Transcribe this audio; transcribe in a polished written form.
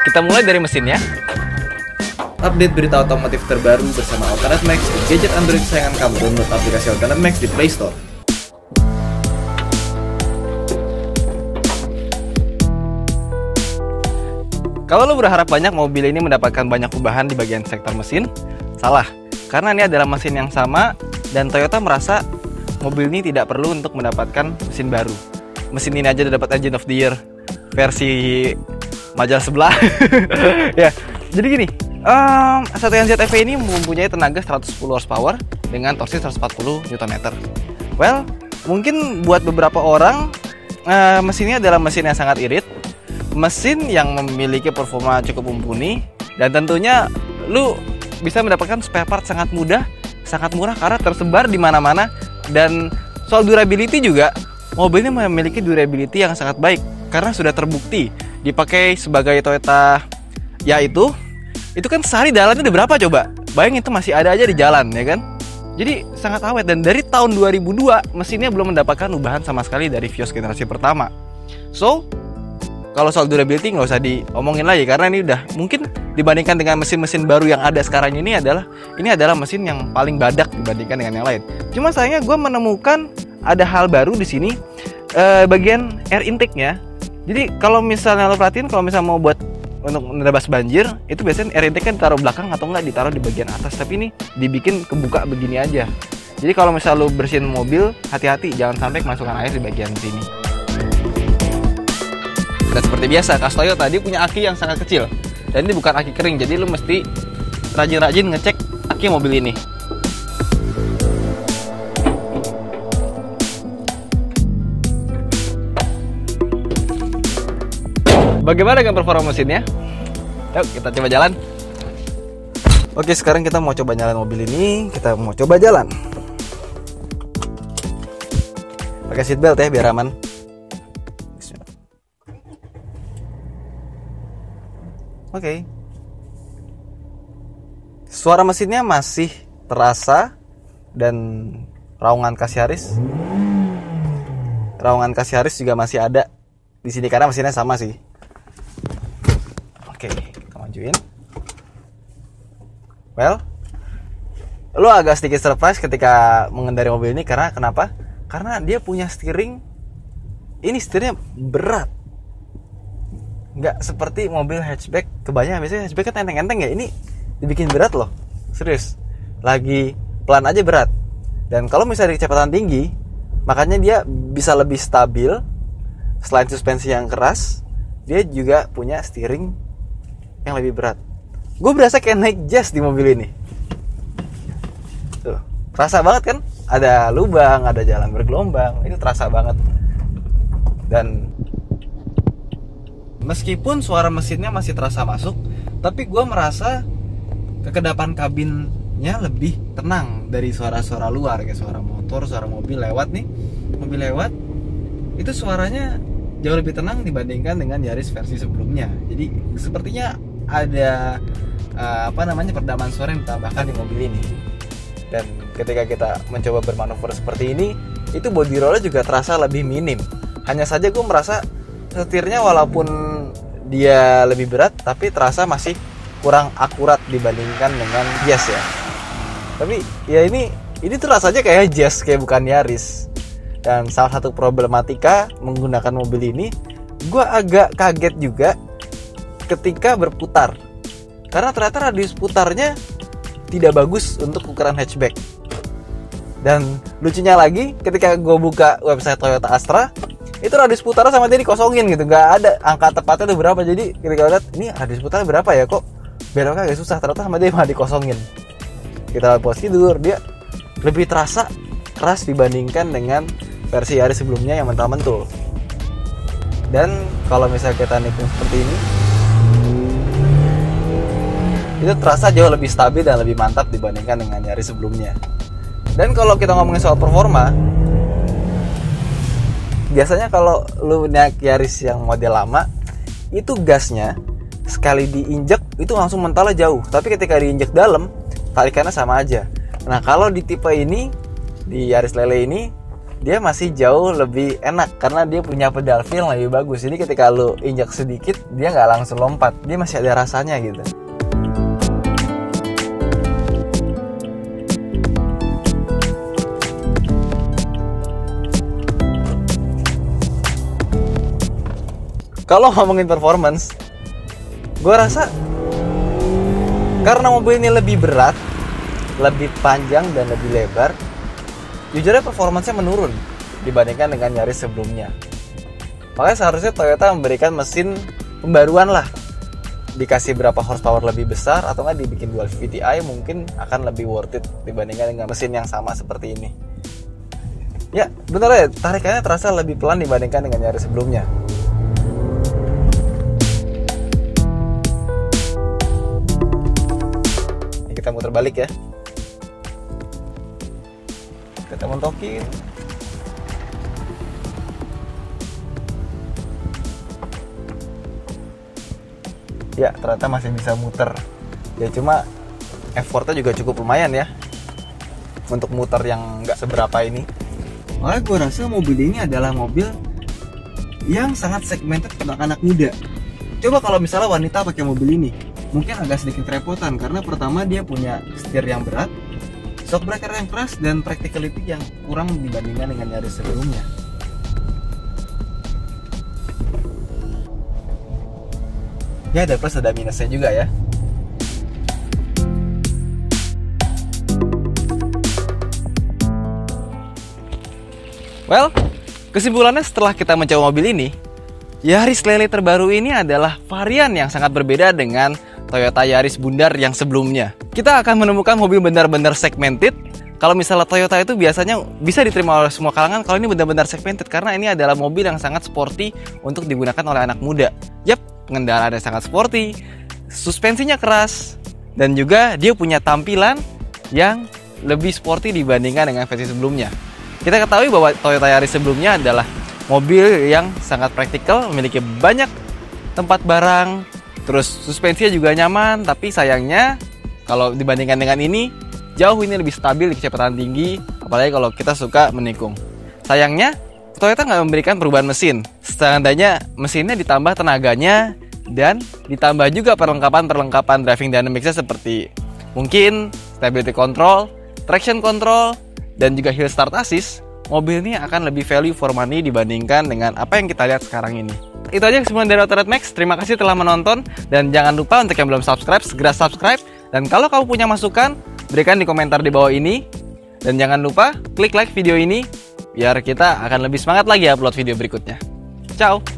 Kita mulai dari mesinnya. Update berita otomotif terbaru bersama Alternet Max di gadget Android kesayangan kamu. Download aplikasi Alternet Max di Play Store. Kalau lo berharap banyak mobil ini mendapatkan banyak perubahan di bagian sektor mesin, salah. Karena ini adalah mesin yang sama dan Toyota merasa mobil ini tidak perlu untuk mendapatkan mesin baru. Mesin ini aja udah dapat Engine of the Year versi majalah sebelah. Ya, jadi gini, Satuan ZEV ini mempunyai tenaga 110 horsepower dengan torsi 140 Nm. Well, mungkin buat beberapa orang mesin ini adalah mesin yang sangat irit, mesin yang memiliki performa cukup mumpuni, dan tentunya lu bisa mendapatkan spare part sangat mudah, sangat murah karena tersebar di mana-mana. Dan soal durability juga, mobil ini memiliki durability yang sangat baik karena sudah terbukti dipakai sebagai Toyota ya itu kan sehari jalannya udah berapa coba? Bayangin itu masih ada aja di jalan, ya kan? Jadi sangat awet, dan dari tahun 2002 mesinnya belum mendapatkan ubahan sama sekali dari Vios generasi pertama. So, kalau soal durability nggak usah diomongin lagi karena ini udah mungkin dibandingkan dengan mesin-mesin baru yang ada sekarang ini adalah mesin yang paling badak dibandingkan dengan yang lain. Cuma sayangnya gue menemukan ada hal baru di sini, bagian air intake-nya. Jadi kalau misalnya lo perhatiin, kalau misalnya mau buat untuk menebas banjir, itu biasanya air intake kan ditaruh belakang atau enggak ditaruh di bagian atas. Tapi ini dibikin kebuka begini aja. Jadi kalau misalnya lo bersihin mobil, hati-hati jangan sampai kemasukan air di bagian sini. Dan seperti biasa, Castoyo tadi punya aki yang sangat kecil. Dan ini bukan aki kering, jadi lu mesti rajin-rajin ngecek aki mobil ini. Bagaimana dengan performa mesinnya? Yuk kita coba jalan. Oke, sekarang kita mau coba nyalain mobil ini. Kita mau coba jalan. Pakai seatbelt ya biar aman. Oke. Suara mesinnya masih terasa, dan raungan Cassiaris juga masih ada di sini karena mesinnya sama sih. Oke, kita majuin. Well, lo agak sedikit surprise ketika mengendarai mobil ini karena kenapa? Karena dia punya steering. Ini steeringnya berat. Nggak seperti mobil hatchback. Kebanyakan biasanya hatchback kan enteng-enteng ya. Ini dibikin berat loh. Serius. Lagi pelan aja berat. Dan kalau misalnya di kecepatan tinggi, makanya dia bisa lebih stabil. Selain suspensi yang keras, dia juga punya steering yang lebih berat. Gue berasa kayak naik jazz di mobil ini. Tuh, terasa banget kan? Ada lubang, ada jalan bergelombang. Itu terasa banget. Dan meskipun suara mesinnya masih terasa masuk, tapi gue merasa kekedapan kabinnya lebih tenang dari suara-suara luar, kayak suara motor, suara mobil lewat nih. Mobil lewat, itu suaranya jauh lebih tenang dibandingkan dengan Yaris versi sebelumnya. Jadi sepertinya ada peredaman suara yang ditambahkan di mobil ini. Dan ketika kita mencoba bermanuver seperti ini, itu body rollnya juga terasa lebih minim. Hanya saja gue merasa setirnya walaupun dia lebih berat, tapi terasa masih kurang akurat dibandingkan dengan Jazz ya. Tapi ya ini tuh rasanya kayak Jazz, kayak bukan Yaris. Dan salah satu problematika menggunakan mobil ini, gue agak kaget juga ketika berputar, karena ternyata radius putarnya tidak bagus untuk ukuran hatchback. Dan lucunya lagi, ketika gue buka website Toyota Astra, itu radius putarnya sama dia dikosongin gitu, nggak ada angka tepatnya tuh berapa. Jadi ketika lihat ini radius putarnya berapa ya, kok beloknya agak susah, ternyata sama dia malah dikosongin. Kita lihat prosedur, dia lebih terasa keras dibandingkan dengan versi Yaris sebelumnya yang mental-mentul. Dan kalau misalnya kita nikung seperti ini, itu terasa jauh lebih stabil dan lebih mantap dibandingkan dengan Yaris sebelumnya. Dan kalau kita ngomongin soal performa, biasanya kalau lu naik Yaris yang model lama, itu gasnya sekali diinjek itu langsung mentalnya jauh, tapi ketika diinjek dalam, tarikannya sama aja. Nah kalau di tipe ini, di Yaris Lele ini, dia masih jauh lebih enak karena dia punya pedal feel yang lebih bagus. Jadi ketika lu injak sedikit, dia nggak langsung lompat, dia masih ada rasanya gitu. Kalau ngomongin performance, gue rasa karena mobil ini lebih berat, lebih panjang dan lebih lebar, jujurnya performanya menurun dibandingkan dengan Yaris sebelumnya. Makanya seharusnya Toyota memberikan mesin pembaruan lah. Dikasih berapa horsepower lebih besar atau nggak dibikin dual VTI, mungkin akan lebih worth it dibandingkan dengan mesin yang sama seperti ini. Ya bener ya, tarikannya terasa lebih pelan dibandingkan dengan Yaris sebelumnya. Kita muter balik ya, kita mentokin. Ya ternyata masih bisa muter. Ya cuma effortnya juga cukup lumayan ya untuk muter yang nggak seberapa ini. Makanya gue rasa mobil ini adalah mobil yang sangat segmented untuk anak muda. Coba kalau misalnya wanita pakai mobil ini, mungkin agak sedikit repotan karena pertama dia punya setir yang berat, shock breaker yang keras, dan practicality yang kurang dibandingkan dengan Yaris sebelumnya. Ya ada plus ada minusnya juga ya. Well, kesimpulannya setelah kita mencoba mobil ini, Yaris Lele terbaru ini adalah varian yang sangat berbeda dengan Toyota Yaris Bundar yang sebelumnya. Kita akan menemukan mobil benar-benar segmented. Kalau misalnya Toyota itu biasanya bisa diterima oleh semua kalangan, kalau ini benar-benar segmented karena ini adalah mobil yang sangat sporty untuk digunakan oleh anak muda. Yap, pengendaraannya sangat sporty, suspensinya keras, dan juga dia punya tampilan yang lebih sporty dibandingkan dengan versi sebelumnya. Kita ketahui bahwa Toyota Yaris sebelumnya adalah mobil yang sangat praktikal, memiliki banyak tempat barang, terus suspensinya juga nyaman, tapi sayangnya kalau dibandingkan dengan ini, jauh ini lebih stabil di kecepatan tinggi, apalagi kalau kita suka menikung. Sayangnya, Toyota nggak memberikan perubahan mesin. Seandainya mesinnya ditambah tenaganya, dan ditambah juga perlengkapan driving dynamics-nya seperti mungkin stability control, traction control, dan juga hill start assist, mobil ini akan lebih value for money dibandingkan dengan apa yang kita lihat sekarang ini. Itu aja kesimpulan dari Autored Max. Terima kasih telah menonton, dan jangan lupa untuk yang belum subscribe, segera subscribe. Dan kalau kamu punya masukan, berikan di komentar di bawah ini. Dan jangan lupa klik like video ini, biar kita akan lebih semangat lagi upload video berikutnya. Ciao!